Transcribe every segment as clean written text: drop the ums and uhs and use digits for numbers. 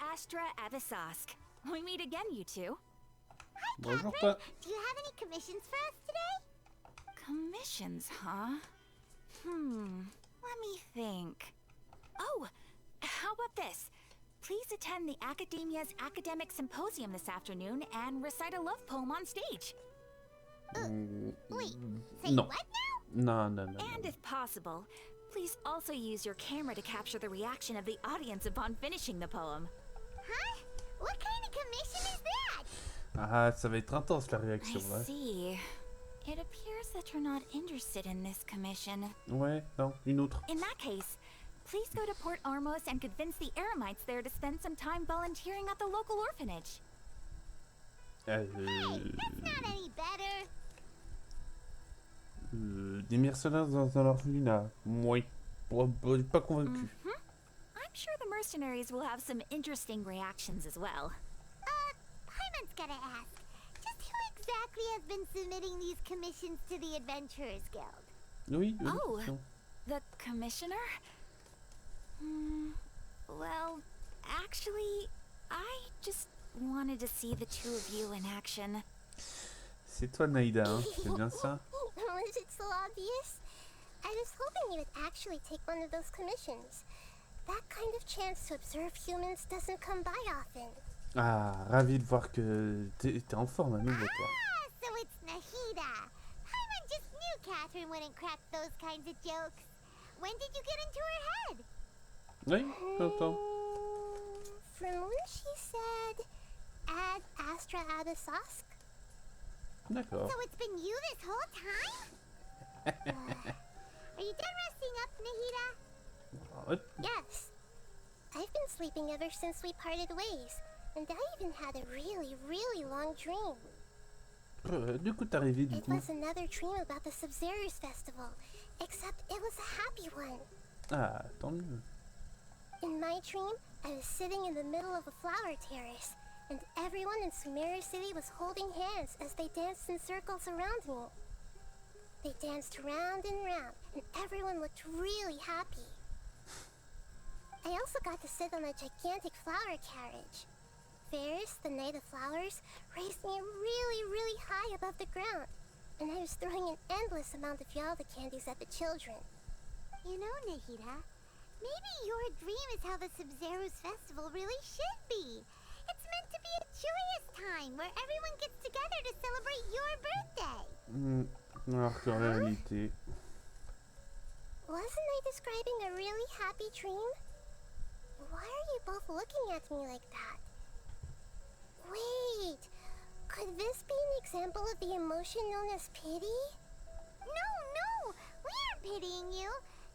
Astra Avisask. We meet again, you two. Hi, Bonjour, Catherine. pas. Do you have any commissions for us today? Commissions, huh? Let me think. Oh, how about this? Please attend the Academia's Academic Symposium this afternoon and recite a love poem on stage. Wait, say No. what now? Non, non, non. And if possible, please also use your camera to capture the reaction of the audience upon finishing the poem. Huh? What kind of commission is that? Ah, ça va être intense la réaction, I ouais. see. It appears that you're not interested in this commission. Ouais, non, une autre. In that case, please go to Port Armos and convince the Eremites there to spend some time volunteering at the local orphanage. Hey, that's not any better. Des mercenaires dans un orphelinat. Oui. Pas convaincu. I'm sure the mercenaries will have some interesting reactions as well. Hyman's gotta ask. Just who exactly has been submitting these commissions to the Adventurers Guild? Oui, oui. Oh. non. The commissioner? Well, actually, I just wanted to see the two of you in action. C'est toi, Naïda, hein. C'est bien ça? Was it so obvious? I was hoping you would actually take one of those commissions. That kind of chance to observe humans doesn't come by often. Ah, ravi de voir que t'es en forme à nouveau, toi. Ah, so it's Nahida. Hyman just knew Catherine wouldn't crack those kinds of jokes. When did you get into her head? Oui, j'entends. From when she said, "Ad Astra Abisask." D'accord. So it's been you this whole time? Are you done resting up, Nahida? Ouais. Yes. I've been sleeping ever since we parted ways, and I even had a really long dream. Du coup, t'es arrivé, du It coup. was another dream about the Suméru festival, except it was a happy one. Ah, tant mieux. In my dream, I was sitting in the middle of a flower terrace, and everyone in Suméru City was holding hands as they danced in circles around me. They danced round and round, and everyone looked really happy. I also got to sit on a gigantic flower carriage. Ferris, the Knight of Flowers, raised me really high above the ground, and I was throwing an endless amount of Yalda candies at the children. You know, Nahida, maybe your dream is how the Suméru's festival really should be. It's meant to be a joyous time where everyone gets together to celebrate your birthday. Alors qu'en réalité... Wasn't I describing a really happy dream? Why are you both looking at me like that? Wait, could this be an example of the emotion known as pity? No, we aren't pitying you.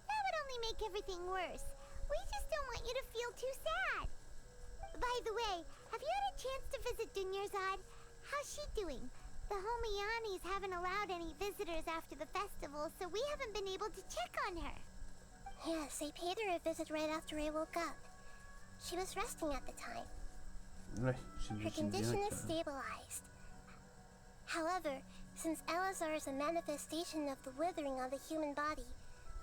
That would only make everything worse. We just don't want you to feel too sad. By the way, have you had a chance to visit Dunyarzad? How's she doing? The Homianis haven't allowed any visitors after the festival, so we haven't been able to check on her. Yes, I paid her a visit right after I woke up. She was resting at the time. Ouais, Her j'imagine bien condition is que... stabilized. However, since Elazar is a manifestation of the withering on the human body,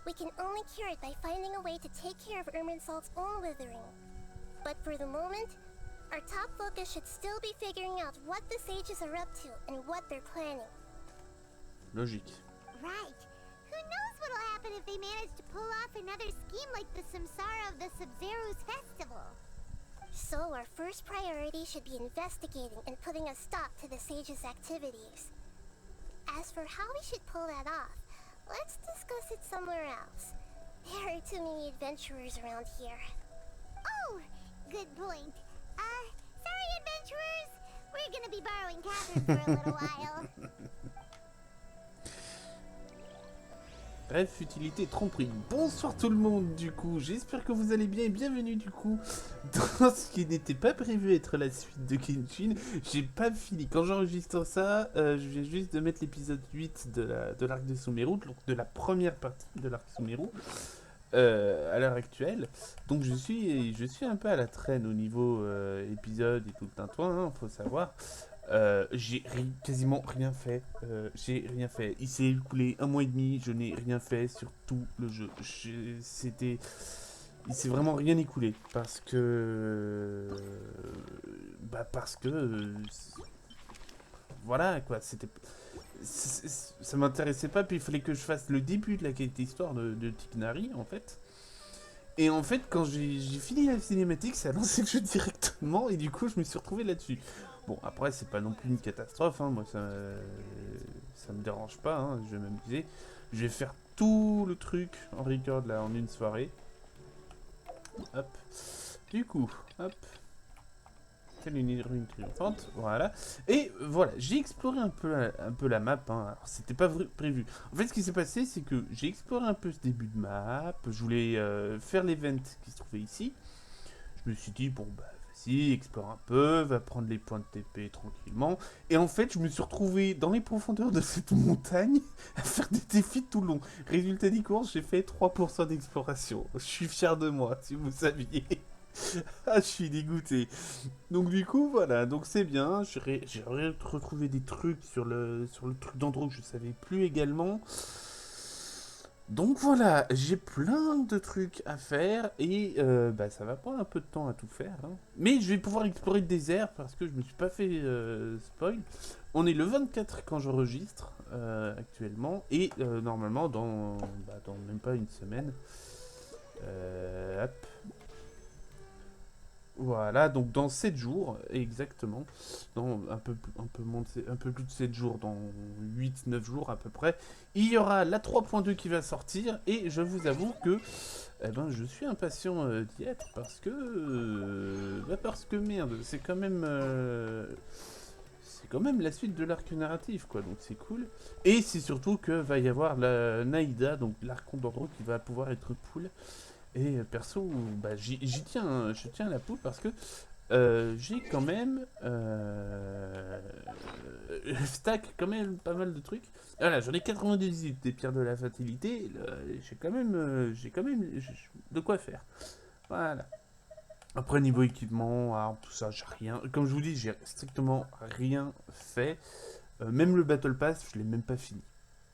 we can only cure it by finding a way to take care of Irminsul's own withering. But for the moment, our top focus should still be figuring out what the sages are up to and what they're planning. Logique. Right. Who knows what'll happen if they manage to pull off another scheme like the Samsara of the Suméru's festival. So our first priority should be investigating and putting a stop to the sages' activities. As for how we should pull that off, let's discuss it somewhere else. There are too many adventurers around here. Oh, good point. Sorry, adventurers. We're gonna be borrowing Catherine for a little while. Bref, utilité tromperie. Bonsoir tout le monde du coup, j'espère que vous allez bien et bienvenue du coup dans ce qui n'était pas prévu être la suite de Genshin. J'ai pas fini, quand j'enregistre ça, je viens juste de mettre l'épisode 8 de l'arc de Suméru, donc de la première partie de l'arc Suméru à l'heure actuelle. Donc je suis un peu à la traîne au niveau épisode et tout le tintouin, hein, faut savoir. J'ai quasiment rien fait. Il s'est écoulé 1 mois et demi. Je n'ai rien fait sur tout le jeu. il s'est vraiment rien écoulé. Parce que... voilà, quoi, c'était... Ça m'intéressait pas, puis il fallait que je fasse le début de la qualité histoire de Tignari, en fait. Et en fait, quand j'ai fini la cinématique, ça a lancé le jeu directement, et du coup, je me suis retrouvé là-dessus. Bon, après, c'est pas non plus une catastrophe, hein, moi, ça me dérange pas, hein, je vais m'amuser. Je vais faire tout le truc en record, là, en une soirée. Hop. Du coup, hop. Telle une héroïne triomphante, voilà. Et voilà, j'ai exploré un peu la map, hein. Alors, c'était pas prévu. En fait, ce qui s'est passé, c'est que j'ai exploré un peu ce début de map. Je voulais faire l'event qui se trouvait ici. Je me suis dit, bon, bah, vas-y, explore un peu, va prendre les points de TP tranquillement. Et en fait, je me suis retrouvé dans les profondeurs de cette montagne à faire des défis tout le long. Résultat des courses, j'ai fait 3% d'exploration. Je suis fier de moi, si vous saviez. Ah, je suis dégoûté. Donc du coup, voilà, donc c'est bien. J'ai retrouvé des trucs sur le truc d'Andro que je savais plus également. Donc voilà, j'ai plein de trucs à faire et ça va prendre un peu de temps à tout faire. Hein. Mais je vais pouvoir explorer le désert parce que je me suis pas fait spoil. On est le 24 quand j'enregistre actuellement et normalement dans même pas une semaine. Hop. Voilà, donc dans 7 jours, exactement, dans un peu plus de 7 jours, dans 8-9 jours à peu près, il y aura la 3.2 qui va sortir, et je vous avoue que je suis impatient d'y être, parce que merde, c'est quand même la suite de l'arc narratif, quoi, donc c'est cool. Et c'est surtout que va y avoir la Naïda, donc l'archon d'Andro, qui va pouvoir être cool. Et perso, j'y tiens, hein, je tiens à la poule parce que j'ai quand même stack quand même pas mal de trucs. Voilà, j'en ai 98 des pierres de la fatalité. J'ai quand même de quoi faire. Voilà. Après niveau équipement, armes, tout ça, j'ai rien. Comme je vous dis, j'ai strictement rien fait. Même le Battle Pass, je l'ai même pas fini.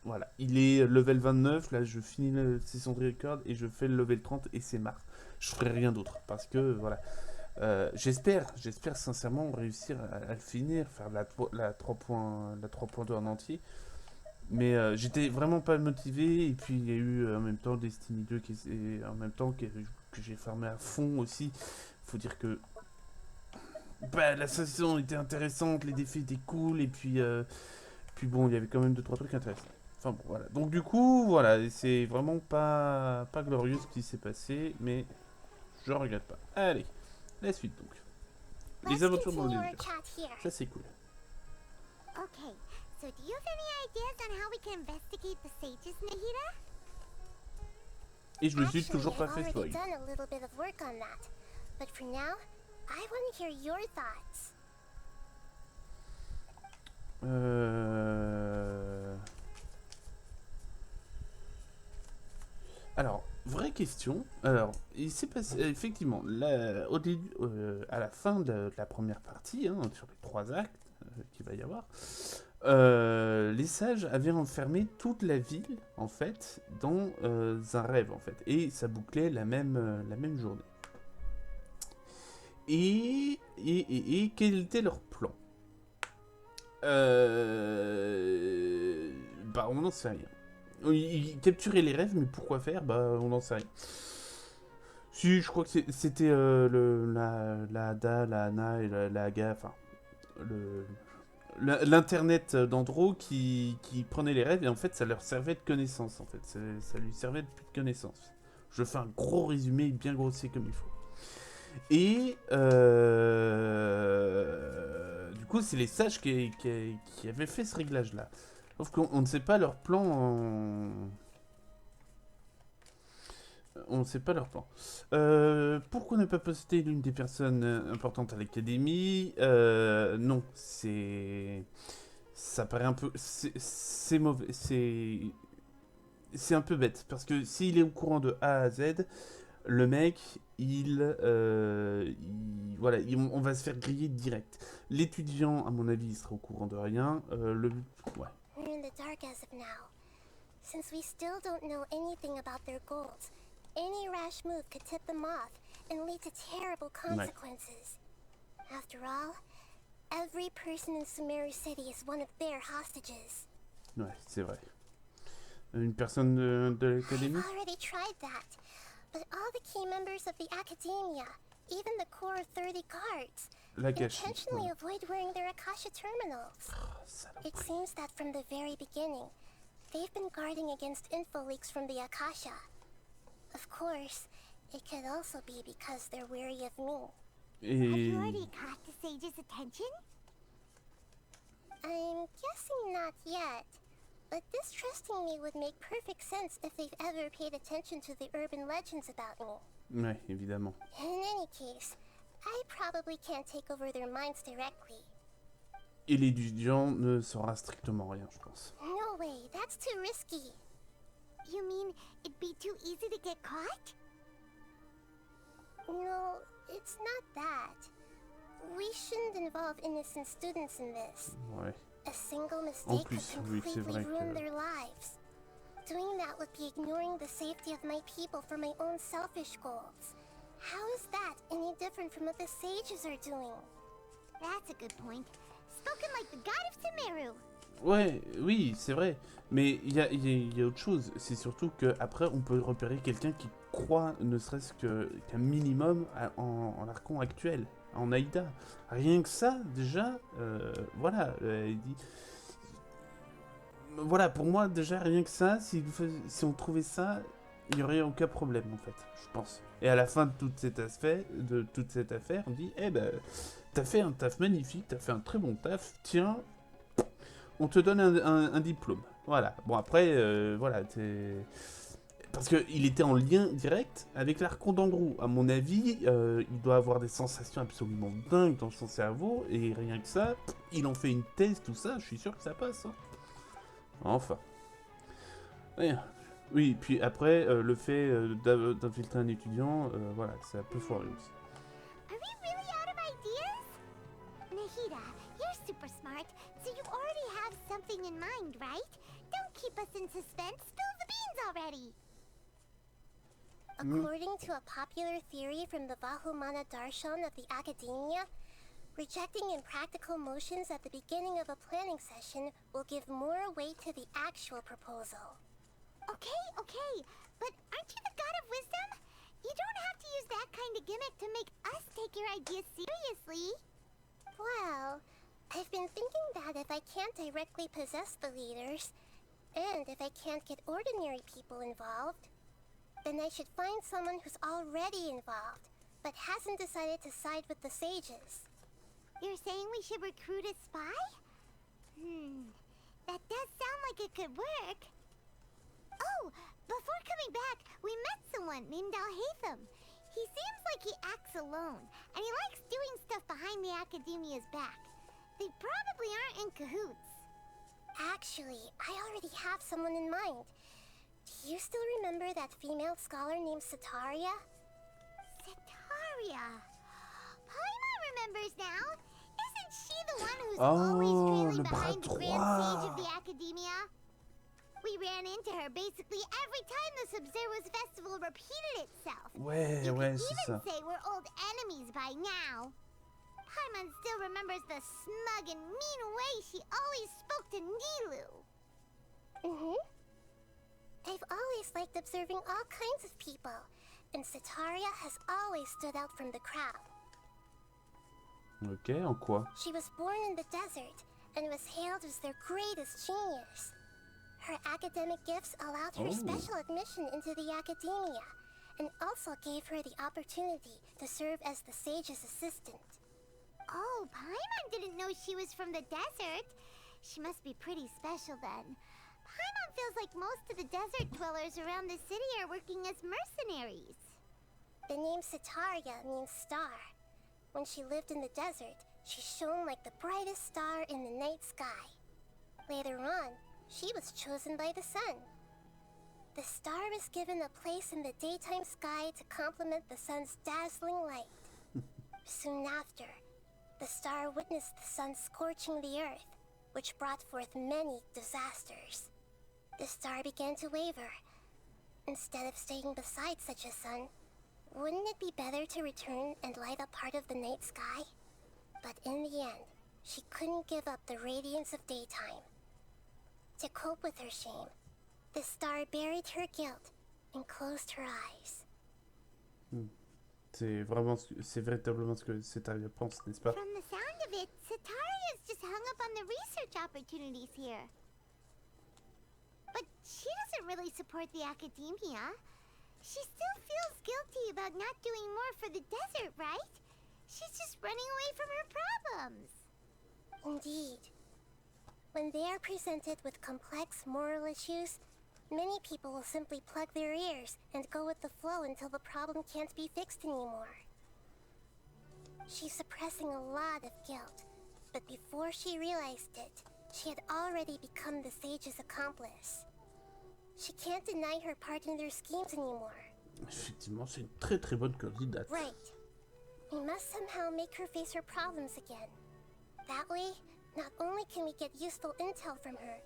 Voilà, il est level 29, là je finis la session de record et je fais le level 30 et c'est marre. Je ferai rien d'autre parce que voilà. J'espère sincèrement réussir à le finir, faire la 3.2 en entier. Mais j'étais vraiment pas motivé et puis il y a eu en même temps Destiny 2 que j'ai farmé à fond aussi. Faut dire que la session était intéressante, les défis étaient cool et puis bon, il y avait quand même 2-3 trucs intéressants. Enfin bon, voilà. Donc du coup, voilà, c'est vraiment pas glorieux ce qui s'est passé, mais je regrette pas. Allez, la suite donc. Les aventures dans le désert. Ça c'est cool. Okay, so do you have any ideas on how we can investigate the sages, Nahida? Et je me suis toujours pas fait I've spoil. already done a little bit of work on that. But for now, I want to hear your thoughts. Alors, vraie question. Alors, il s'est passé effectivement au début, à la fin de la première partie, hein, sur les 3 actes qu'il va y avoir, les sages avaient enfermé toute la ville en fait dans un rêve en fait, et ça bouclait la même journée. Et quel était leur plan? On n'en sait rien. Ils capturaient les rêves, mais pourquoi faire? On n'en sait rien. Si, je crois que c'était la Ada, la Anna et la Aga, enfin, l'internet d'Andro qui prenait les rêves et en fait ça leur servait de connaissance en fait. Ça lui servait de plus de connaissance. Je fais un gros résumé bien grossier comme il faut. Et du coup, c'est les sages qui avaient fait ce réglage-là. Sauf qu'on ne sait pas leur plan. On ne sait pas leur plan. Pourquoi ne pas poster l'une des personnes importantes à l'académie? Non, ça paraît un peu. C'est mauvais. C'est un peu bête. Parce que s'il est au courant de A à Z, le mec, voilà, on va se faire griller direct. L'étudiant, à mon avis, il sera au courant de rien. Ouais. We're in the dark as of now. Since we still don't know anything about their goals, any rash move could tip them off and lead to terrible consequences. After all, every person in Suméru City is one of their hostages. Ouais, c'est vrai. Une personne de l'académie? I've already tried that, but all the key members of the academia, even the core 30 guards, intentionally avoid wearing their Akasha terminals. It seems that from the very beginning, they've been guarding against info leaks from the Akasha. Of course, it could also be because they're wary of me. Have you already caught the sage's attention? I'm guessing not yet, but distrusting me would make perfect sense if they've ever paid attention to the urban legends about me. Ouais, évidemment. In any case, I probably can't take over their minds directly. Et l'étudiant ne saura strictement rien, je pense. No way, that's too risky. You mean it'd be too easy to get caught? No, it's not that. We shouldn't involve innocent students in this. Ouais. A single mistake could completely ruin their lives. Doing that would be ignoring the safety of my people for my own selfish goals. How is that any different from what the sages are doing? That's a good point. Spoken like the god of Suméru. Ouais, oui, c'est vrai. Mais il y a autre chose. C'est surtout qu'après, on peut repérer quelqu'un qui croit, ne serait-ce qu'un minimum en l'archon actuel, en Aïda. Rien que ça, déjà, voilà. Il dit... Voilà, pour moi, déjà, rien que ça, si on trouvait ça, il n'y aurait aucun problème, en fait, je pense. Et à la fin de toute cette affaire, on dit, eh ben, t'as fait un taf magnifique, t'as fait un très bon taf, tiens, on te donne un diplôme. Voilà. Bon, après, voilà, parce qu'il était en lien direct avec l'archon d'Andrew. À mon avis, il doit avoir des sensations absolument dingues dans son cerveau, et rien que ça, il en fait une thèse, tout ça, je suis sûr que ça passe. Hein. Enfin. Oui, puis après, le fait d'infiltrer un étudiant, voilà, c'est un peu foiré aussi. Are we really out of ideas? Nahida, you're super smart, so you already have something in mind, right? Don't keep us in suspense. Spill the beans already. According to a popular theory from the Vahumana Darshan of the academia, rejecting impractical motions at the beginning of a planning session will give more weight to the actual proposal. Okay, but aren't you the god of wisdom? You don't have to use that kind of gimmick to make us take your ideas seriously. Well, I've been thinking that if I can't directly possess the leaders, and if I can't get ordinary people involved, then I should find someone who's already involved, but hasn't decided to side with the sages. You're saying we should recruit a spy? That does sound like it could work. Oh, before coming back, we met someone named Alhaitham. He seems like he acts alone, and he likes doing stuff behind the academia's back. They probably aren't in cahoots. Actually, I already have someone in mind. Do you still remember that female scholar named Sataria? Sataria. Paimon remembers now. Isn't she the one who's always trailing behind the Grand Sage of the Academia? We ran into her basically every time the Suméru festival repeated itself. Ouais, you ouais, could c'est even ça. say we're old enemies by now. Paimon still remembers the smug and mean way she always spoke to Nilu. I've always liked observing all kinds of people, and Sataria has always stood out from the crowd. Ok, en quoi? She was born in the desert and was hailed as their greatest genius. Her academic gifts allowed her special admission into the academia, and also gave her the opportunity to serve as the sage's assistant. Oh, Paimon didn't know she was from the desert. She must be pretty special then. Paimon feels like most of the desert dwellers around the city are working as mercenaries. The name Sataria means star. When she lived in the desert, she shone like the brightest star in the night sky. Later on, she was chosen by the sun. The star was given a place in the daytime sky to complement the sun's dazzling light. Soon after, the star witnessed the sun scorching the earth, which brought forth many disasters. The star began to waver, instead of staying beside such a sun, wouldn't it be better to return and light up part of the night sky? But in the end, she couldn't give up the radiance of daytime. To cope with her shame, the star buried her guilt and closed her eyes. C'est véritablement ce que Setaria pense, n'est-ce pas? From the sound of it, Setaria's just hung up on the research opportunities here. But she doesn't really support the academia. She still feels guilty about not doing more for the desert, right? She's just running away from her problems. Indeed. When they are presented with complex moral issues, many people will simply plug their ears and go with the flow until the problem can't be fixed anymore. She's suppressing a lot of guilt, but before she realized it, she had already become the sage's accomplice. She can't deny her part in their schemes anymore. Effectivement, c'est une très très bonne candidate. Right. We must somehow make her face her problems again. That way, not only can we get useful intel from her,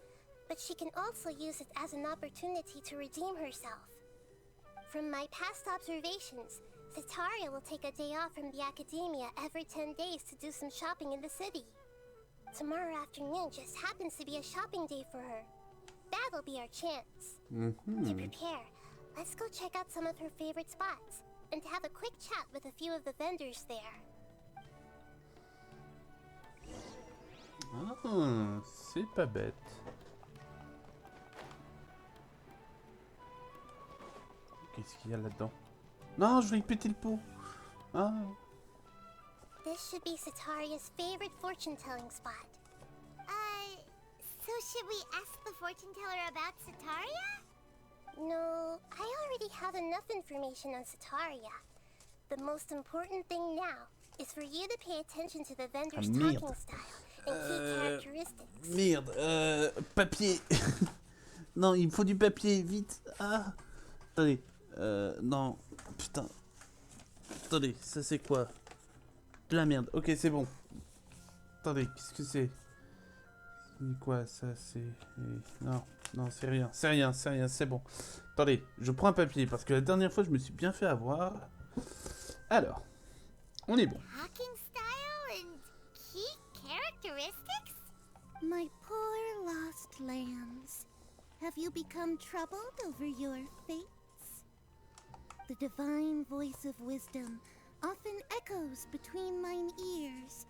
but she can also use it as an opportunity to redeem herself. From my past observations, Setaria will take a day off from the academia every 10 days to do some shopping in the city. Tomorrow afternoon just happens to be a shopping day for her. That'll be our chance. To prepare, let's go check out some of her favorite spots and have a quick chat with a few of the vendors there. Ah, c'est pas bête. Qu'est-ce qu'il y a là-dedans? Non, je vais y péter le pot. Ah. This should be Setaria's favorite fortune-telling spot. So should we ask the fortune teller about Setaria? No, I already have enough information on Setaria. The most important thing now is for you to pay attention to the vendor's talking style and key characteristics. Merde, papier. Non, il me faut du papier, vite. Ah. Attendez, non, putain. Attendez, ça c'est quoi? De la merde, ok, c'est bon. Attendez, qu'est-ce que c'est? C'est quoi ça? C'est... Non, non, c'est rien, c'est bon. Attendez, je prends un papier parce que la dernière fois je me suis bien fait avoir. Alors, on est bon. Talking style and key characteristics? My poor lost lambs, have you become troubled over your fates? The divine voice of wisdom often echoes between mine ears.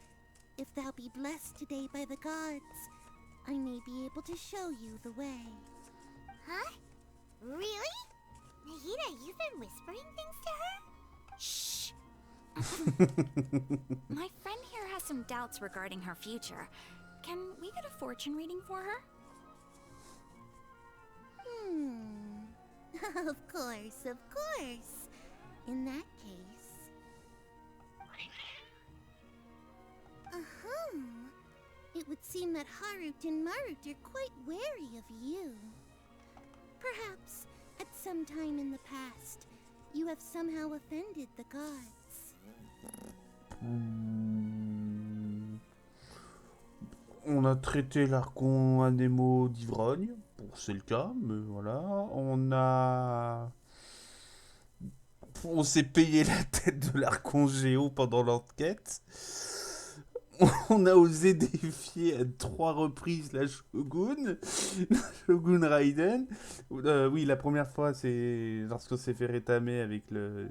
If thou be blessed today by the gods, I may be able to show you the way. Huh? Really? Nahida, you've been whispering things to her? Shh! My friend here has some doubts regarding her future. Can we get a fortune reading for her? Of course, of course. In that case... It would seem that Harut and Marut are quite wary of you. Perhaps, at some time in the past, you have somehow offended the gods. On a traité l'Archon Anémo d'ivrogne, bon, c'est le cas, mais voilà. On s'est payé la tête de l'Archon Géo pendant l'enquête. On a osé défier à 3 reprises la Shogun Raiden. Oui, la première fois, c'est lorsqu'on s'est fait rétamer avec le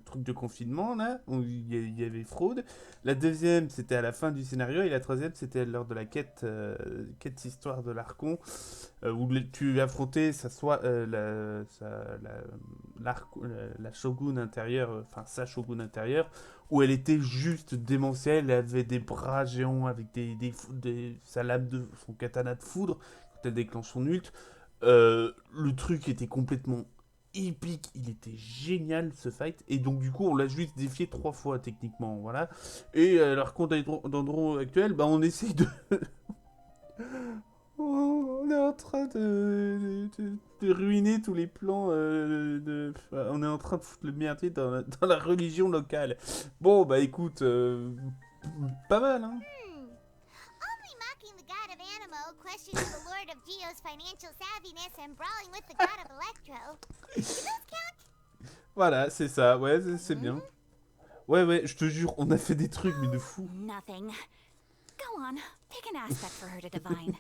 truc de confinement, là, où il y avait fraude. La deuxième, c'était à la fin du scénario, et la troisième, c'était lors de la quête histoire de l'Archon, où tu affrontais la Shogun intérieure, enfin sa Shogun intérieure, où elle était juste démentielle, elle avait des bras géants avec sa lame son katana de foudre, quand elle déclenche son ult. Le truc était complètement épique, il était génial ce fight, et donc du coup on l'a juste défié 3 fois techniquement, voilà. Et l'Archon d'Andron actuel, bah on essaye de... on est en train de ruiner tous les plans, on est en train de foutre le merdier dans la religion locale. Bon bah écoute, pas mal hein. Only mocking the god of Animo questioning the Lord of Geo's financial savviness and brawling with the God of Electro. Do those count? Voilà, c'est ça. Ouais, c'est bien. Ouais, je te jure, on a fait des trucs, mais de fou. Nothing. Go on, pick an aspect for her to divine.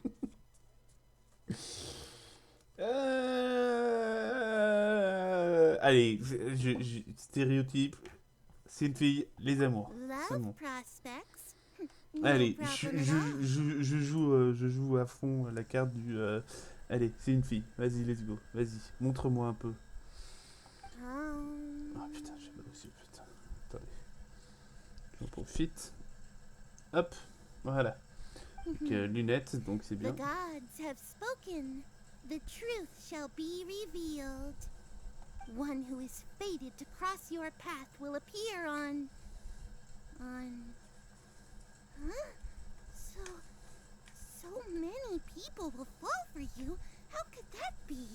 Allez, stéréotype. C'est une fille, les amours. C'est Love bon. prospects? No Allez, problem at all. je joue à fond la carte du... Allez, c'est une fille. Vas-y, let's go. Vas-y, montre-moi un peu. Oh putain, j'ai mal aussi, putain. Attendez. J'en profite. Hop, voilà. Donc, lunettes, donc c'est The bien. gods have spoken. The truth shall be revealed. One who is fated to cross your path will appear on... Huh? So many people will fall for you. How could that be?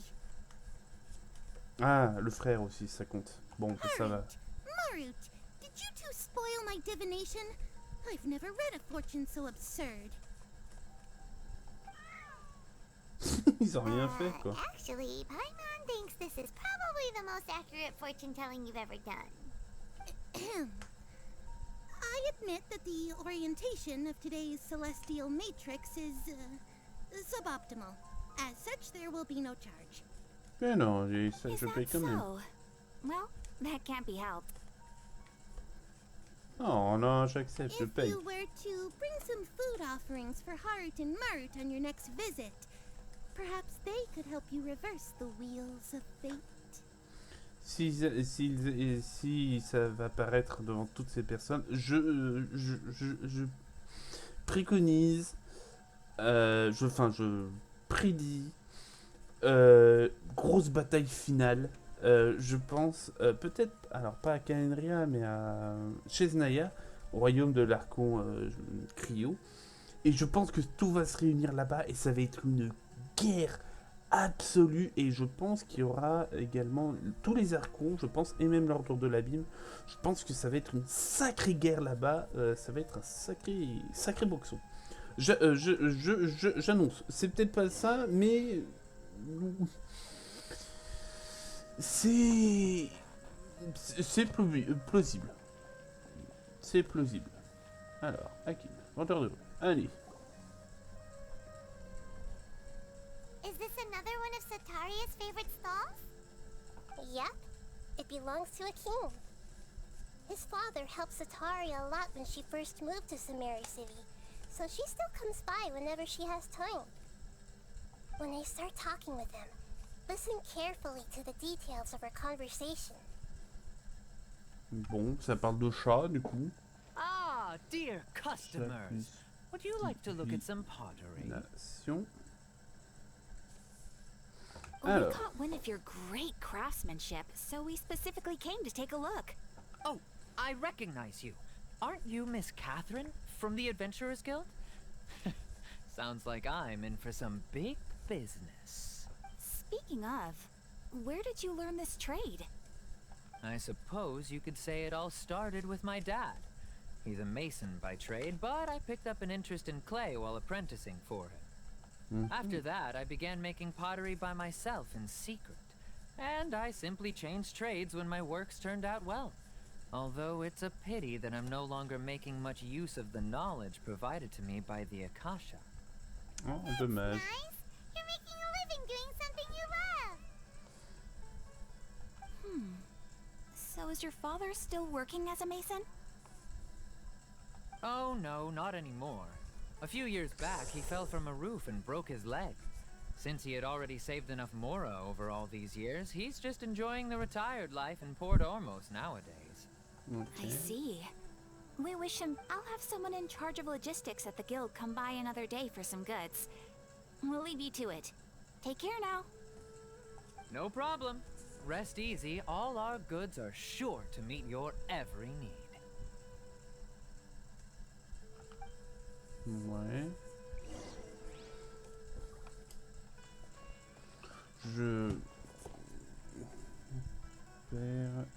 Ah, le frère aussi, ça compte. Bon, ça va. Marut, did you two spoil my divination? I've never read a fortune so absurd. Ils ont rien fait, quoi. Actually, Paimon thinks this is probably the most accurate fortune telling you've ever done. I admit that the orientation of today's celestial matrix is suboptimal. As such, there will be no charge. Mais non, Is je paye that quand même. so? Well, that can't be helped. Oh non, j'accepte, je If paye. you were to bring some food offerings for Harut and Marut on your next visit, perhaps they could help you reverse the wheels of fate. Si ça va apparaître devant toutes ces personnes, je préconise, je prédis grosse bataille finale. Je pense peut-être, alors pas à Kaenria, mais à Chesnaya, au royaume de l'Archon Cryo. Et je pense que tout va se réunir là-bas et ça va être une guerre absolue. Et je pense qu'il y aura également tous les Archons, je pense, et même l'Ordre de l'Abîme. Je pense que ça va être une sacrée guerre là-bas. Ça va être un sacré boxon. J'annonce, c'est peut-être pas ça, mais c'est plausible. C'est plausible. Alors, Hakim, vendeur de l'eau. Allez. Is this another one of Sataria's favorite stalls? Yep, it belongs to a king. His father helped Sataria a lot when she first moved to Suméru City, so she still comes by whenever she has time. When I start talking with him, listen carefully to the details of our conversation. Bon, ça parle de chat, du coup. Ah, dear customers. Would you like to look at some pottery? Nation. We Alors. caught wind of your great craftsmanship, so we specifically came to take a look. Oh, I recognize you. Aren't you Miss Catherine from the Adventurers Guild? Sounds like I'm in for some big business. Speaking of, where did you learn this trade? I suppose you could say it all started with my dad. He's a mason by trade, but I picked up an interest in clay while apprenticing for him. After that, I began making pottery by myself in secret. And I simply changed trades when my works turned out well. Although it's a pity that I'm no longer making much use of the knowledge provided to me by the Akasha. Oh, dommage. Nice. You're making a living doing something you love. So is your father still working as a mason? Oh no, not anymore. A few years back, he fell from a roof and broke his leg. Since he had already saved enough mora over all these years, he's just enjoying the retired life in Port Ormos nowadays. I see. We wish him. I'll have someone in charge of logistics at the guild come by another day for some goods. We'll leave you to it. Take care now. No problem. Rest easy, all our goods are sure to meet your every need. Ouais. Je perds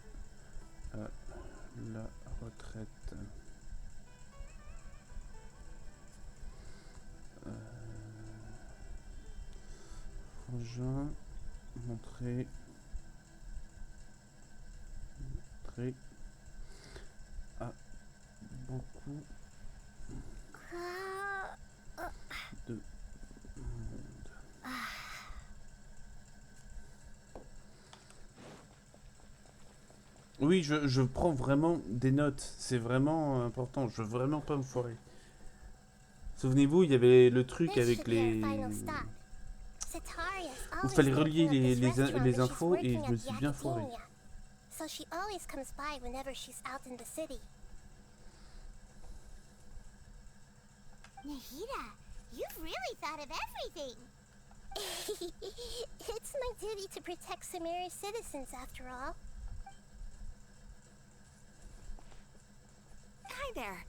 à la retraite. montrer à beaucoup de monde. Oui, je prends vraiment des notes. C'est vraiment important. Je veux vraiment pas me foirer. Souvenez-vous, il y avait le truc avec les... où il fallait relier les infos et je me suis bien foiré. So she always comes by whenever she's out in the city. Nahida, you've really thought of everything. It's my duty to protect Suméru's citizens, after all. Hi there.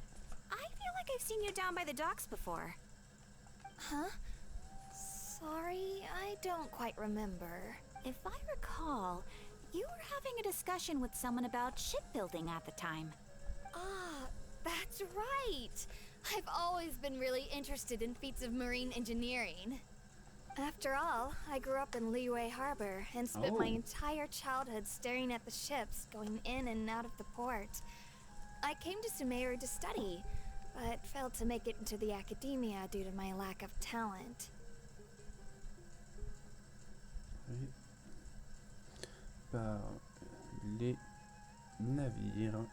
I feel like I've seen you down by the docks before. Huh? Sorry, I don't quite remember. If I recall, you were having a discussion with someone about shipbuilding at the time. Ah, that's right! I've always been really interested in feats of marine engineering. After all, I grew up in Liyue Harbor and spent my entire childhood staring at the ships going in and out of the port. I came to Suméru to study, but failed to make it into the academia due to my lack of talent. Oui. Par les navires.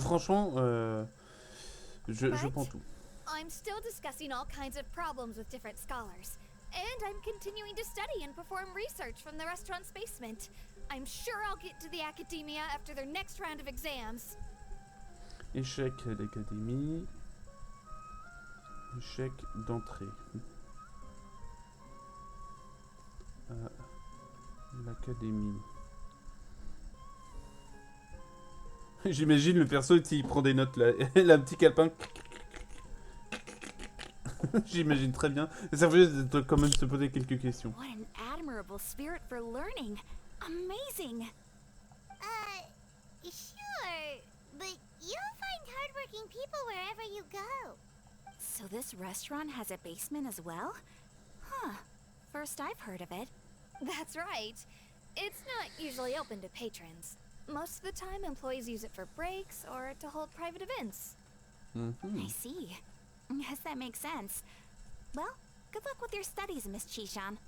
Franchement, je prends tout. I'm still discussing all kinds of problems with different scholars. And I'm continuing to study and perform research from the restaurant's basement. I'm sure I'll get to the academia after their next round of exams. Échec à l'académie. Échec d'entrée. À l'académie. J'imagine le perso, il prend des notes là. Il a un petit calepin. J'imagine très bien. Ça veut de quand même se poser quelques questions. What an admirable spirit for learning. Amazing. Sure, but you'll find hardworking people wherever you go. So this restaurant has a basement as well? Huh. First I've heard of it. That's right. It's not usually open to patrons. Most of the time, employees use it for breaks or to hold private events. I see. Yes, that makes sense. Well, good luck with your studies, Miss Chishan.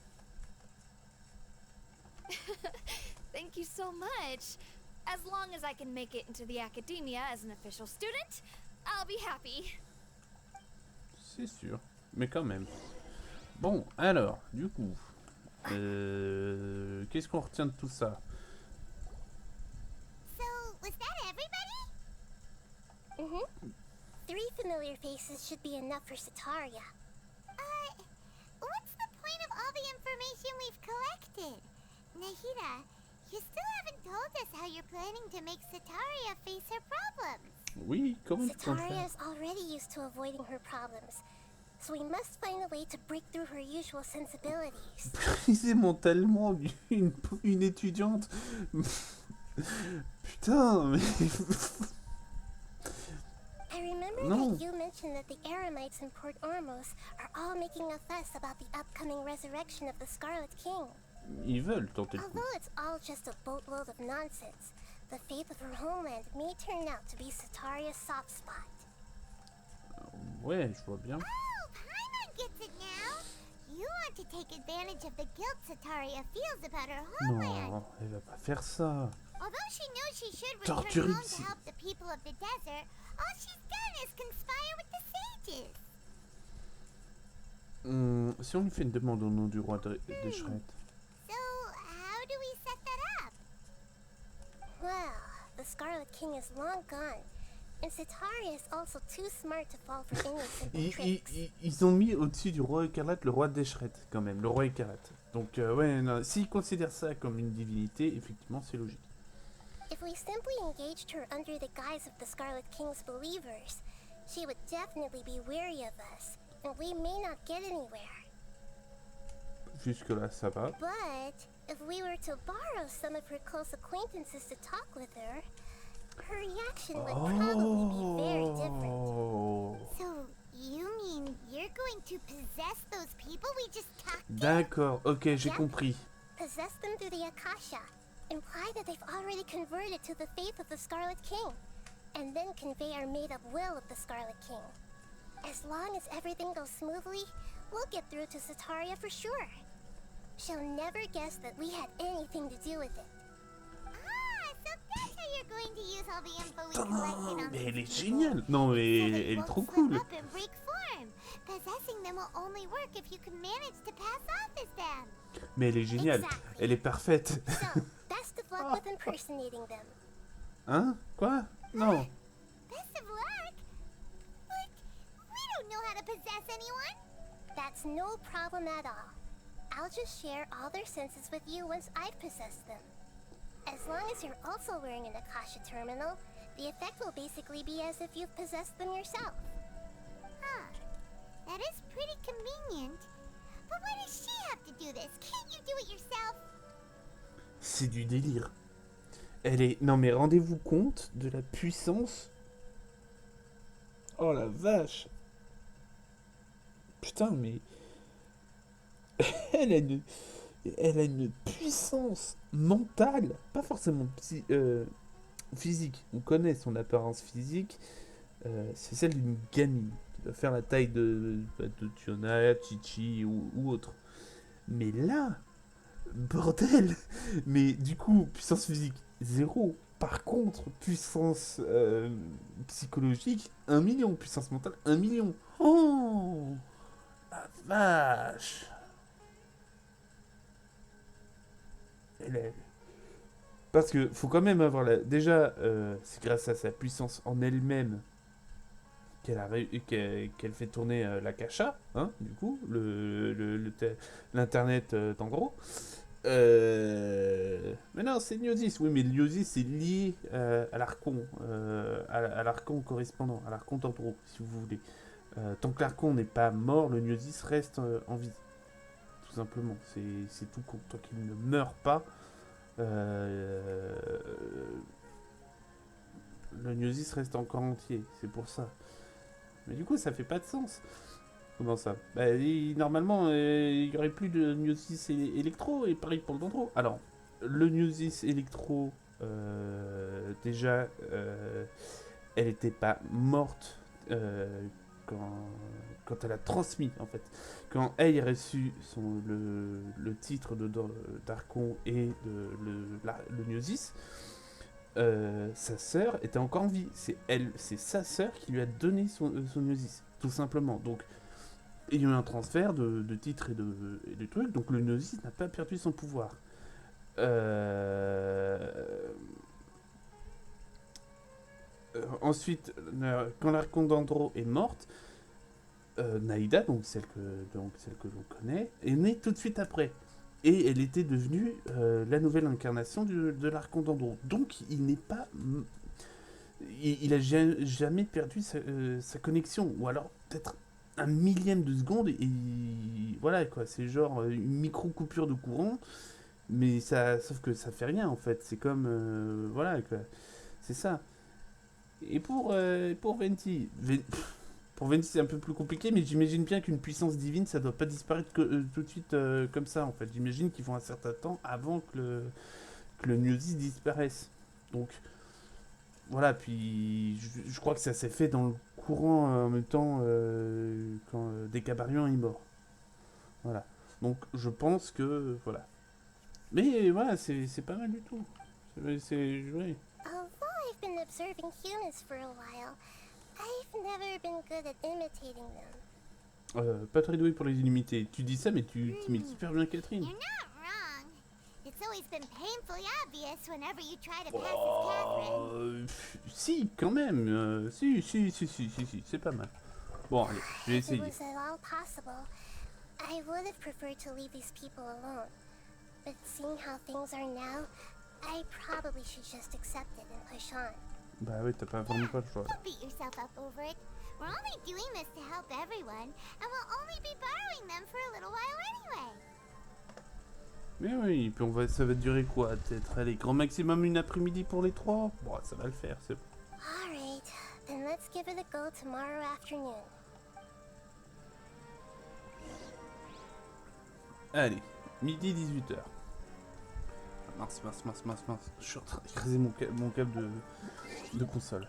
Thank you so much. As long as I can make it into the academia as an official student, I'll be happy. C'est sûr, mais quand même. Bon, alors, du coup, qu'est-ce qu'on retient de tout ça? So, was that everybody? 3 familiar faces should be enough for Sataria. What's the point of all the information we've collected? Nahida, you still haven't told us how you're planning to make Sataria face her problems. Oui, comment tu comptes Sataria faire? is already used to avoiding her problems, so we must find a way to break through her usual sensibilities. Briser mentalement une étudiante. Putain, mais... I remember that you mentioned that the Eremites in Port Ormos are all making a fuss about the upcoming resurrection of the Scarlet King. Ils veulent tenter le coup. Although it's all just a boatload of nonsense, the fate of her homeland may turn out to be Sataria's soft spot. Ouais, je vois bien. Oh, Paimon gets it now. You want to take advantage of the guilt Sataria feels about her homeland. Non, elle va pas faire ça. Although she knows she should Torture return home ici. to help the people of the desert, all she's done is conspire with the sages. Si on lui fait une demande au nom du roi des Shreds. So, how do we set that up? Well, the Scarlet King is long gone, and Sataria is also too smart to fall for any simple tricks. Ils ont mis au-dessus du roi écarlate le roi des Shreds, quand même, le roi écarlate. Donc, ouais, s'ils considèrent ça comme une divinité, effectivement, c'est logique. If we simply engaged her under the guise of the Scarlet King's believers, she would definitely be wary of us, and we may not get anywhere. Jusque-là, ça va. But if we were to borrow some of her close acquaintances to talk with her, her reaction would probably be very different. So, You mean you're going to possess those people we just talked to? D'accord, ok, j'ai Yep. compris. Possess them through the Akasha. Imply that they've already converted to the faith of the Scarlet King. And then convey our made-up will of the Scarlet King. As long as everything goes smoothly, we'll get through to Sataria for sure. She'll never guess that we had anything to do with it. Ah, so that's how you're going to use all the info we collected on Mais these elle est people. géniale. Non, mais So they elle est won't trop slip cool. up and break form. Possessing them will only work if you can manage to pass off as them. Mais elle est géniale. Exactly. Elle est parfaite. So, best of luck with impersonating them. Hein? Quoi? Non. Best of luck? But we don't know how to possess anyone. That's no problem at all. I'll just share all their senses with you once I've possessed them. As long as you're also wearing an Akasha terminal, the effect will basically be as if you've possessed them yourself. Huh. That is pretty convenient. But why does she have to do this? Can't you do it yourself? C'est du délire. Elle est... Non mais rendez-vous compte de la puissance. Oh la vache. Putain mais... Elle a une puissance mentale. Pas forcément physique. On connaît son apparence physique. C'est celle d'une gamine. Qui doit faire la taille de Tiona, Chichi ou autre. Mais là... Bordel. Mais du coup, puissance physique, 0. Par contre, puissance psychologique, 1 million. Puissance mentale, 1 million. Oh la vache. Parce que faut quand même avoir la... Déjà, c'est grâce à sa puissance en elle-même qu'elle fait tourner l'Akasha, hein, du coup, l'internet en gros. Mais non, c'est Gnosis. Oui, mais le Gnosis c'est lié à l'archon, à l'archon correspondant, à l'archon d'Andro, si vous voulez. Tant que l'archon n'est pas mort, le Gnosis reste en vie. Tout simplement. C'est tout court. Tant qu'il ne meurt pas, le Gnosis reste encore entier. C'est pour ça. Mais du coup, ça fait pas de sens. Comment ça? Bah, normalement, il y aurait plus de Gnosis électro, et pareil pour le Dendro. Alors, le Gnosis électro, déjà, elle n'était pas morte quand elle a transmis, en fait. Quand elle a reçu le titre d'Archon et le Gnosis, sa sœur était encore en vie. C'est sa sœur qui lui a donné son Gnosis, tout simplement. Donc, il y a eu un transfert de titres et de trucs, donc le Gnosis n'a pas perdu son pouvoir. Ensuite, quand l'archon d'Andro est morte, Naïda, donc celle que l'on connaît, est née tout de suite après. Et elle était devenue la nouvelle incarnation de l'archon d'Andro. Donc il n'est pas... Il a jamais perdu sa connexion. Ou alors peut-être un millième de seconde et voilà quoi, c'est genre une micro coupure de courant, mais sauf que ça fait rien en fait, c'est comme voilà quoi, c'est ça. Et pour Venti, pour Venti c'est un peu plus compliqué, mais j'imagine bien qu'une puissance divine ça doit pas disparaître tout de suite comme ça en fait. J'imagine qu'ils font un certain temps avant que le Gnosis disparaisse. Donc voilà, puis je crois que ça s'est fait dans le courant en même temps quand Décabarian est mort. Voilà. Donc je pense que voilà. Mais voilà, c'est pas mal du tout. C'est ouais. Although I've been observing humans for a while, I've never been good at imitating them. Pas très doué pour les illimités. Tu dis ça, mais tu t'imites super bien Catherine. You're not wrong. It's always been painfully obvious whenever you try to pass as Catherine. Si, quand même. Si, c'est pas mal. Bon, allez, je vais If it essayer. was at all possible, I would have preferred to leave these people alone. But seeing how things are now, I probably should just accept it and push on. Bah oui, t'as vraiment pas le choix. Don't beat yourself up over it. We're only doing this to help everyone, and we'll only be borrowing them for a little while anyway. Mais oui, puis ça va durer quoi? Peut-être, allez, grand maximum une après-midi pour les trois. Bon, ça va le faire, c'est bon. Alright, then let's give it a go tomorrow afternoon. Allez, midi 18h. Mince. Je suis en train d'écraser mon câble de console.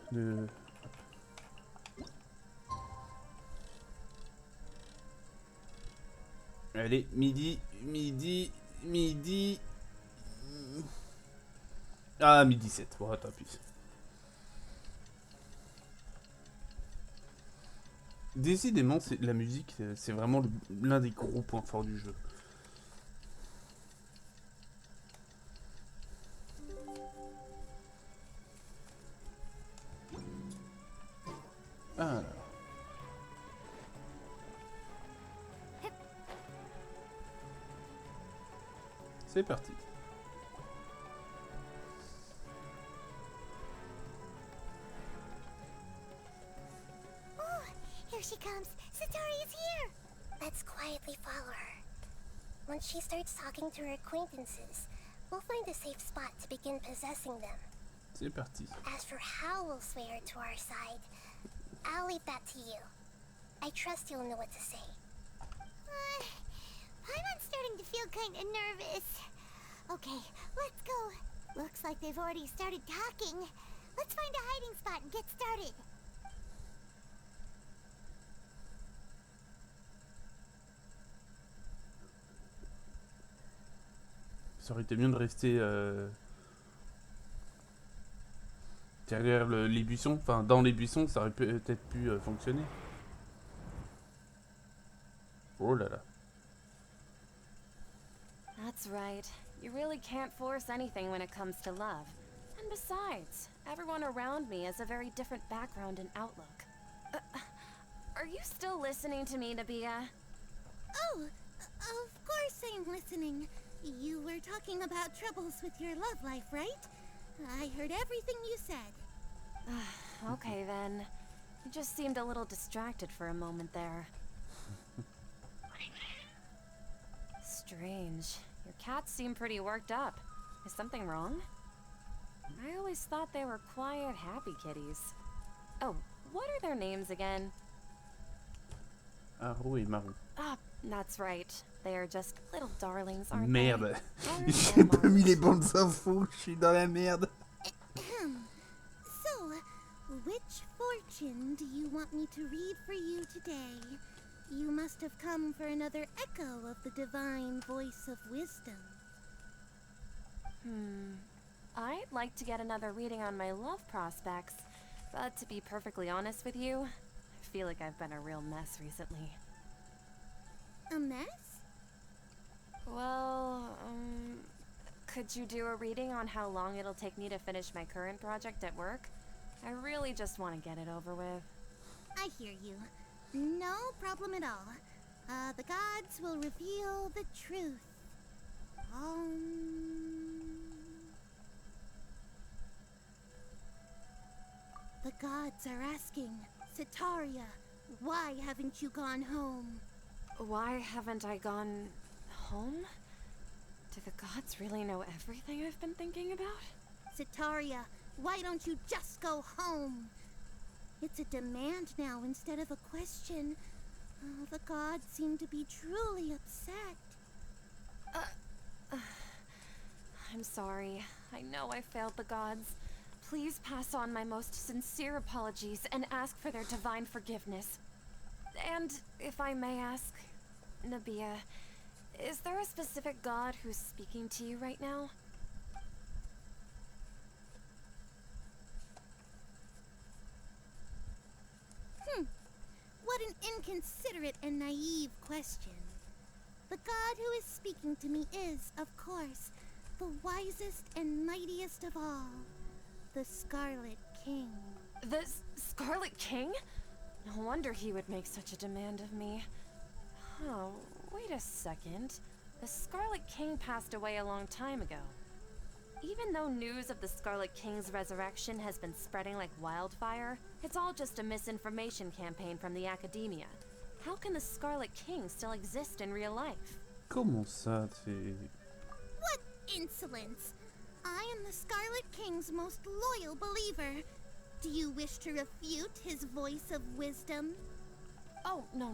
Allez, midi. Ah, midi 7. Bon, tant pis. Décidément, la musique, c'est vraiment l'un des gros points forts du jeu. Alors. C'est parti. Here she comes. Satori is here. Let's quietly follow her. Once she starts talking to her acquaintances, we'll find a safe spot to begin possessing them. C'est parti. As for how we'll sway her to our side, I'll leave that to you. I trust you'll know what to say. I'm starting to feel kind of nervous. Okay, let's go. Looks like they've already started talking. Let's find a hiding spot and get started. Ça aurait été mieux de rester derrière les buissons. Enfin, dans les buissons, ça aurait peut-être pu fonctionner. Oh là là. That's right. You really can't force anything when it comes to love. And besides, everyone around me has a very different background and outlook. Are you still listening to me, Nabia? Oh, of course I'm listening. You were talking about troubles with your love life, right? I heard everything you said. Okay then. You just seemed a little distracted for a moment there. Strange. Your cats seem pretty worked up. Is something wrong? I always thought they were quiet, happy kitties. Oh, what are their names again? Aro et Marron. Ah, that's right. They are just little darlings, aren't Merde. they? J'ai pas mis les bandes infos, je suis dans la merde. So, which fortune do you want me to read for you today? You must have come for another echo of the divine voice of wisdom. I'd like to get another reading on my love prospects, but to be perfectly honest with you, I feel like I've been a real mess recently. A mess? Well, could you do a reading on how long it'll take me to finish my current project at work? I really just want to get it over with. I hear you. No problem at all. The gods will reveal the truth. The gods are asking, Sitaria, why haven't you gone home? Why haven't I gone home? Do the gods really know everything I've been thinking about? Sitaria, why don't you just go home? It's a demand now instead of a question. The gods seem to be truly upset. I'm sorry. I know I failed the gods. Please pass on my most sincere apologies and ask for their divine forgiveness. And if I may ask, Nabia, is there a specific god who's speaking to you right now? What an inconsiderate and naive question. The god who is speaking to me is, of course, the wisest and mightiest of all, the Scarlet King. The Scarlet King? No wonder he would make such a demand of me. Oh, wait a second. The Scarlet King passed away a long time ago. Even though news of the Scarlet King's resurrection has been spreading like wildfire, it's all just a misinformation campaign from the academia. How can the Scarlet King still exist in real life? Comment ça, c'est... What insolence! I am the Scarlet King's most loyal believer. Do you wish to refute his voice of wisdom? Oh, no.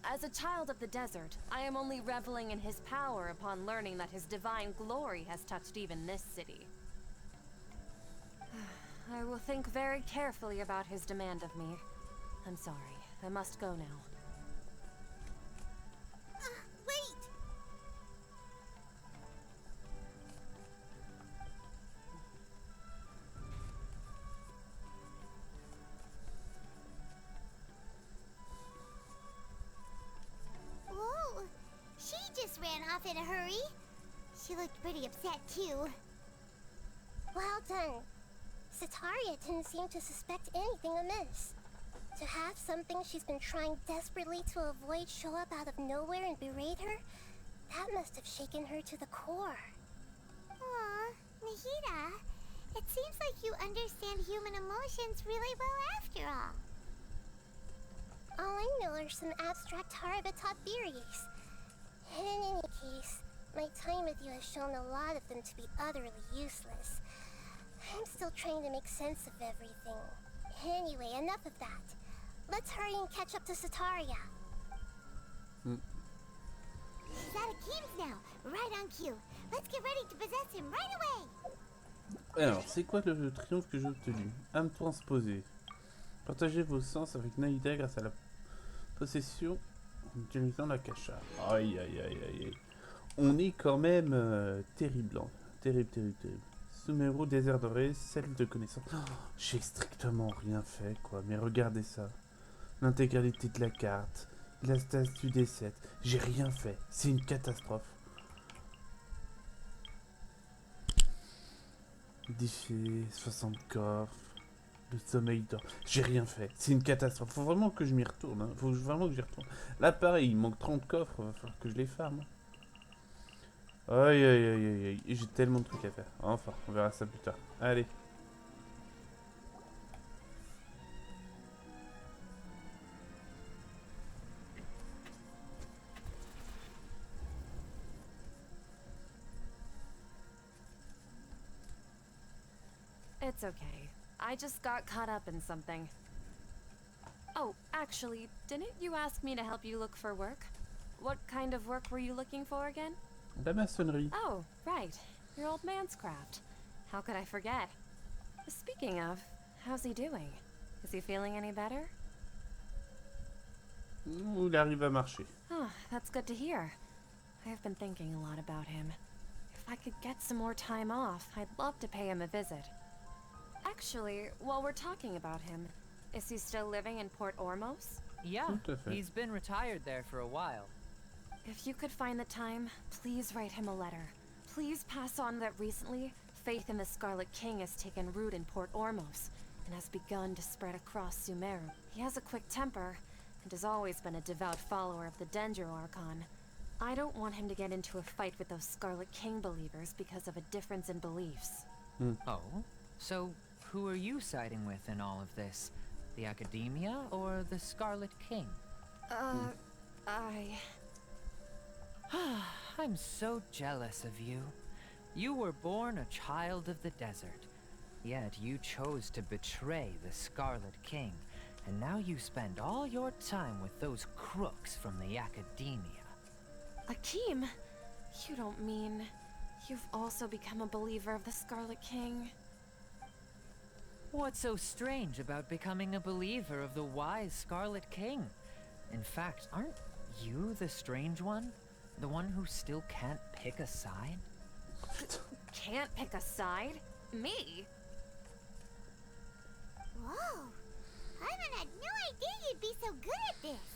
As a child of the desert, I am only reveling in his power upon learning that his divine glory has touched even this city. I will think very carefully about his demand of me. I'm sorry, I must go now. Wait! Whoa! She just ran off in a hurry. She looked pretty upset, too. Well done. Sataria didn't seem to suspect anything amiss. To have something she's been trying desperately to avoid show up out of nowhere and berate her, that must have shaken her to the core. Aw, Nahida, it seems like you understand human emotions really well after all. All I know are some abstract Harabatop theories. And in any case, my time with you has shown a lot of them to be utterly useless. I'm still trying to make sense of everything. Anyway, enough of that. Let's hurry and catch up to Sataria. He's out of Keem's now, right on cue. Let's get ready to possess him right away. Alors, c'est quoi le triomphe que j'ai obtenu? Âme transposée. Partagez vos sens avec Nahida grâce à la possession utilisant la cacha. Aïe aïe aïe aïe. On est quand même terrible. Hein. Terrible, terrible, terrible. Suméru, désert doré, celle de connaissance. Oh, j'ai strictement rien fait, quoi. Mais regardez ça. L'intégralité de la carte, la statue des 7. J'ai rien fait. C'est une catastrophe. Défi, 60 coffres, le sommeil d'or. J'ai rien fait. C'est une catastrophe. Faut vraiment que je m'y retourne. Hein. Faut vraiment que j'y retourne. Là, pareil, il manque 30 coffres. Va falloir que je les farme. Aïe aïe aïe aïe aïe. J'ai tellement de trucs à faire. Enfin, on verra ça plus tard. Allez. It's okay. I just got caught up in something. Oh, actually, didn't you ask me to help you look for work? What kind of work were you looking for again? La maçonnerie. Oh, right. Your old man's craft. How could I forget? Speaking of, how's he doing? Is he feeling any better? Il arrive à marcher. Oh, that's good to hear. I have been thinking a lot about him. If I could get some more time off, I'd love to pay him a visit. Actually, while we're talking about him, is he still living in Port Ormos? Yeah, Tout à fait. he's been retired there for a while. If you could find the time, please write him a letter. Please pass on that recently, faith in the Scarlet King has taken root in Port Ormos and has begun to spread across Suméru. He has a quick temper and has always been a devout follower of the Danger Archon. I don't want him to get into a fight with those Scarlet King believers because of a difference in beliefs. Oh? So, who are you siding with in all of this? The Academia or the Scarlet King? I'm so jealous of you. You were born a child of the desert, yet you chose to betray the Scarlet King, and now you spend all your time with those crooks from the Academia. Akeem, you don't mean you've also become a believer of the Scarlet King? What's so strange about becoming a believer of the wise Scarlet King? In fact, aren't you the strange one? The one who still can't pick a side? Can't pick a side? Me? Whoa! Ivan had no idea you'd be so good at this.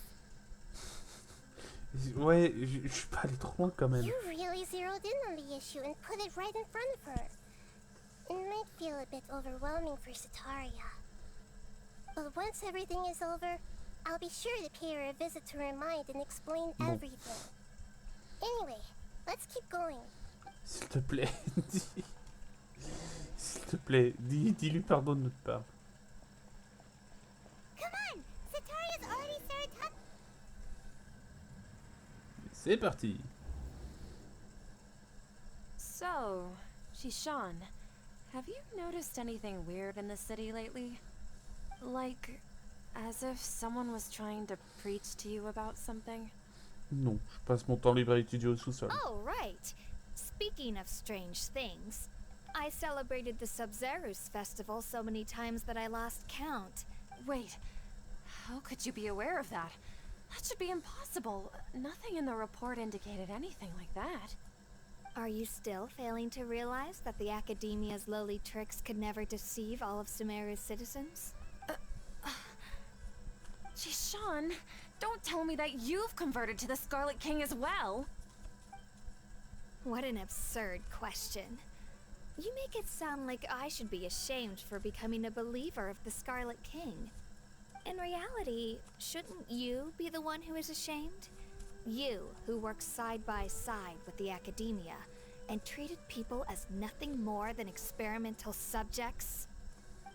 Ouais, je suis pas allé trop loin quand même. You really zeroed in on the issue and put it right in front of her. It might feel a bit overwhelming for Sataria. But once everything is over, I'll be sure to pay her a visit to her mind and explain everything. Anyway, let's keep going. S'il te plaît, dis. S'il te plaît, dis-lui pardon de notre part. Come on! Sataria's already started talking. C'est parti. So, Shishan, have you noticed anything weird in the city lately? Like, As if someone was trying to preach to you about something. Non, je passe mon temps libre à étudier au sous-sol. Oh, right. Speaking of strange things, I celebrated the Sub-Zerus festival so many times that I lost count. Wait, how could you be aware of that? That should be impossible. Nothing in the report indicated anything like that. Are you still failing to realize that the Academia's lowly tricks could never deceive all of Sumeru's citizens? Sean, don't tell me that you've converted to the Scarlet King as well. What an absurd question. You make it sound like I should be ashamed for becoming a believer of the Scarlet King. In reality, shouldn't you be the one who is ashamed? You, who worked side by side with the Academia and treated people as nothing more than experimental subjects?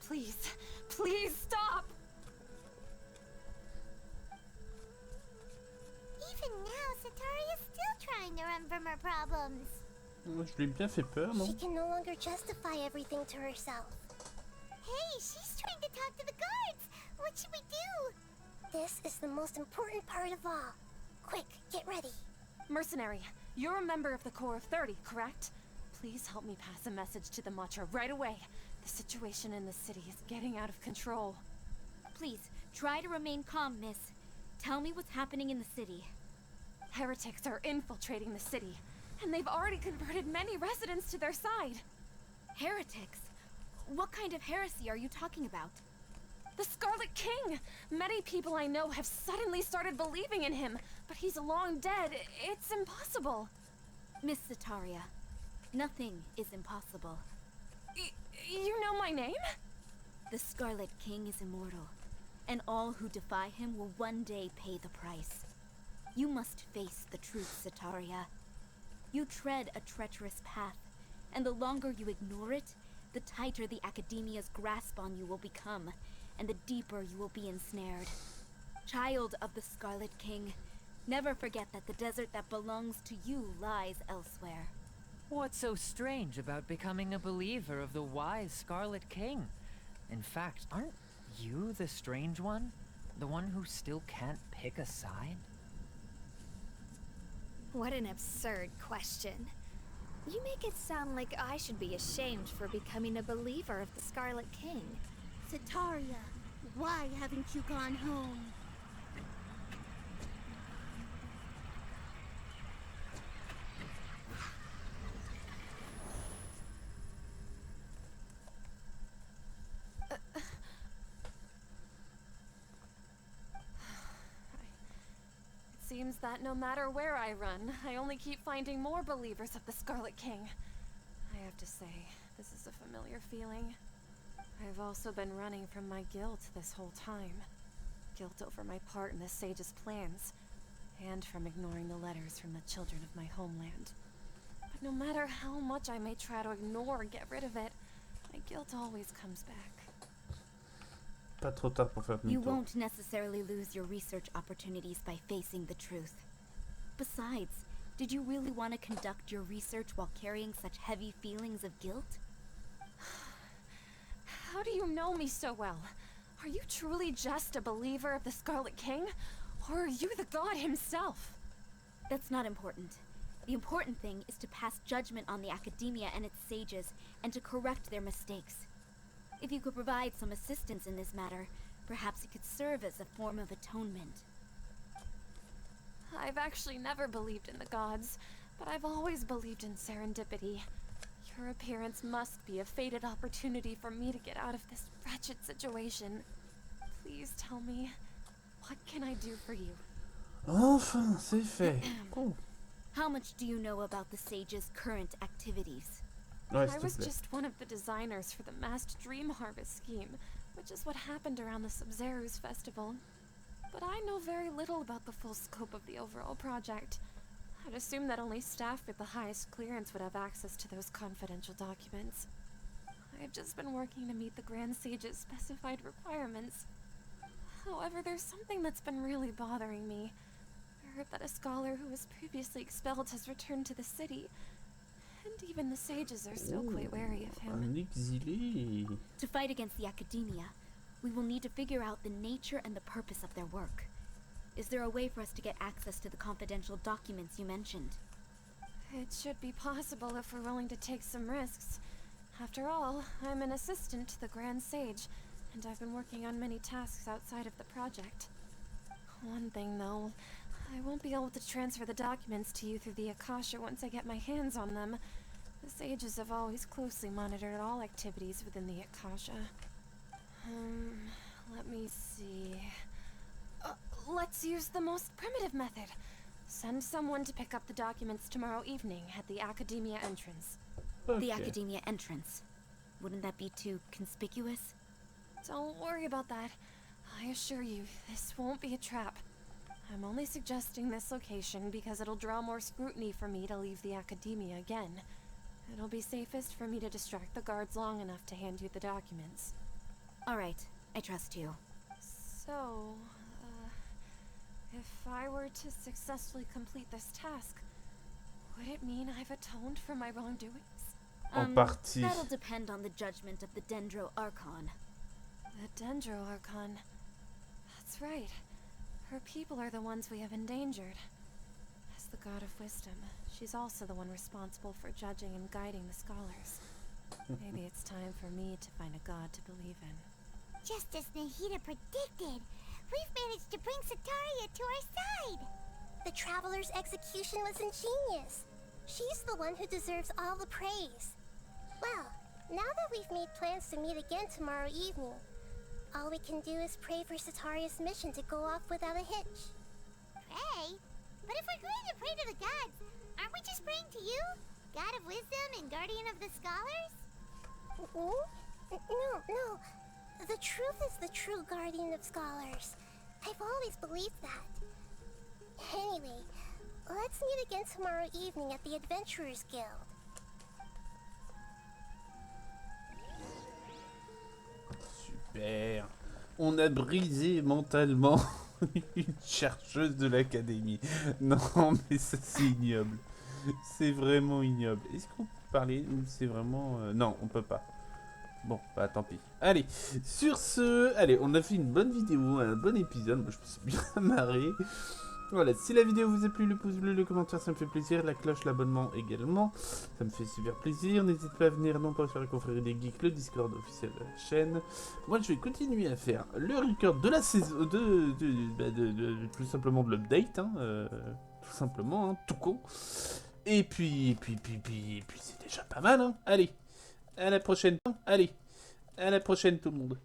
Please, please stop! Even now, Satari is still trying to run from her problems. Je lui ai bien fait peur, She non? can no longer justify everything to herself. Hey, she's trying to talk to the guards. What should we do? This is the most important part of all. Quick, get ready. Mercenary, you're a member of the Corps of 30, correct? Please help me pass a message to the Matcha right away. The situation in the city is getting out of control. Please, try to remain calm, miss. Tell me what's happening in the city. Heretics are infiltrating the city, and they've already converted many residents to their side. Heretics? What kind of heresy are you talking about? The Scarlet King! Many people I know have suddenly started believing in him, but he's long dead. It's impossible. Miss Sataria, nothing is impossible. You know my name? The Scarlet King is immortal, and all who defy him will one day pay the price. You must face the truth, Sataria. You tread a treacherous path, and the longer you ignore it, the tighter the Academia's grasp on you will become, and the deeper you will be ensnared. Child of the Scarlet King, never forget that the desert that belongs to you lies elsewhere. What's so strange about becoming a believer of the wise Scarlet King? In fact, aren't you the strange one? The one who still can't pick a side? What an absurd question. You make it sound like I should be ashamed for becoming a believer of the Scarlet King. Sataria, why haven't you gone home? It seems that no matter where I run, I only keep finding more believers of the Scarlet King. I have to say, this is a familiar feeling. I've also been running from my guilt this whole time. Guilt over my part in the Sage's plans, and from ignoring the letters from the children of my homeland. But no matter how much I may try to ignore or get rid of it, my guilt always comes back. Pas trop tard pour faire You demi-tour. won't necessarily lose your research opportunities by facing the truth. Besides, did you really want to conduct your research while carrying such heavy feelings of guilt? How do you know me so well? Are you truly just a believer of the Scarlet King? Or are you the god himself? That's not important. The important thing is to pass judgment on the Academia and its sages, and to correct their mistakes. If you could provide some assistance in this matter, perhaps it could serve as a form of atonement. I've actually never believed in the gods, but I've always believed in serendipity. Your appearance must be a fated opportunity for me to get out of this wretched situation. Please tell me, what can I do for you? Enfin, c'est fait. Oh. How much do you know about the sage's current activities? Ouais, I s'il te was plaît. just one of the designers for the massed dream harvest scheme, which is what happened around the Sub-Zerus festival. But I know very little about the full scope of the overall project. I'd assume that only staff with the highest clearance would have access to those confidential documents. I've just been working to meet the Grand Sage's specified requirements. However, there's something that's been really bothering me. I heard that a scholar who was previously expelled has returned to the city, and even the sages are still quite wary of him. Un exilé. To fight against the Academia, we will need to figure out the nature and the purpose of their work. Is there a way for us to get access to the confidential documents you mentioned? It should be possible if we're willing to take some risks. After all, I'm an assistant to the Grand Sage, and I've been working on many tasks outside of the project. One thing, though, I won't be able to transfer the documents to you through the Akasha once I get my hands on them. The sages have always closely monitored all activities within the Akasha. Let me see... let's use the most primitive method. Send someone to pick up the documents tomorrow evening at the Academia entrance. Ok. The Academia entrance. Wouldn't that be too conspicuous? Don't worry about that. I assure you, this won't be a trap. I'm only suggesting this location because it'll draw more scrutiny for me to leave the Academia again. It'll be safest for me to distract the guards long enough to hand you the documents. Alright, I trust you. So, if I were to successfully complete this task, would it mean I've atoned for my wrongdoings? En partie. That'll depend on the judgment of the Dendro Archon. The Dendro Archon. That's right. Her people are the ones we have endangered. As the god of wisdom, she's also the one responsible for judging and guiding the scholars. Maybe it's time for me to find a god to believe in. Just as Nahida predicted, we've managed to bring Sataria to our side. The Traveler's execution was ingenious. She's the one who deserves all the praise. Well, now that we've made plans to meet again tomorrow evening, all we can do is pray for Sataria's mission to go off without a hitch. Pray? But if we're going to pray to the gods, aren't we just praying to you? God of wisdom and guardian of the scholars? No. The truth is the true guardian of scholars. I've always believed that. Anyway, let's meet again tomorrow evening at the Adventurers Guild. Super. On a brisé mentalement une chercheuse de l'académie. Non, mais ça c'est ignoble. C'est vraiment ignoble. Est-ce qu'on peut parler? C'est vraiment... Non, on peut pas. Bon, bah tant pis. Allez, sur ce... Allez, on a fait une bonne vidéo, un bon épisode. Moi, je me suis bien marré. Voilà, si la vidéo vous a plu, le pouce bleu, le commentaire, ça me fait plaisir. La cloche, l'abonnement également. Ça me fait super plaisir. N'hésitez pas à venir, non pas sur la confrérie des geeks, le Discord officiel de la chaîne. Moi, je vais continuer à faire le record de la saison... tout simplement de l'update, hein. Tout simplement, hein, tout con. Et puis c'est déjà pas mal, hein. Allez, à la prochaine. Allez, à la prochaine tout le monde.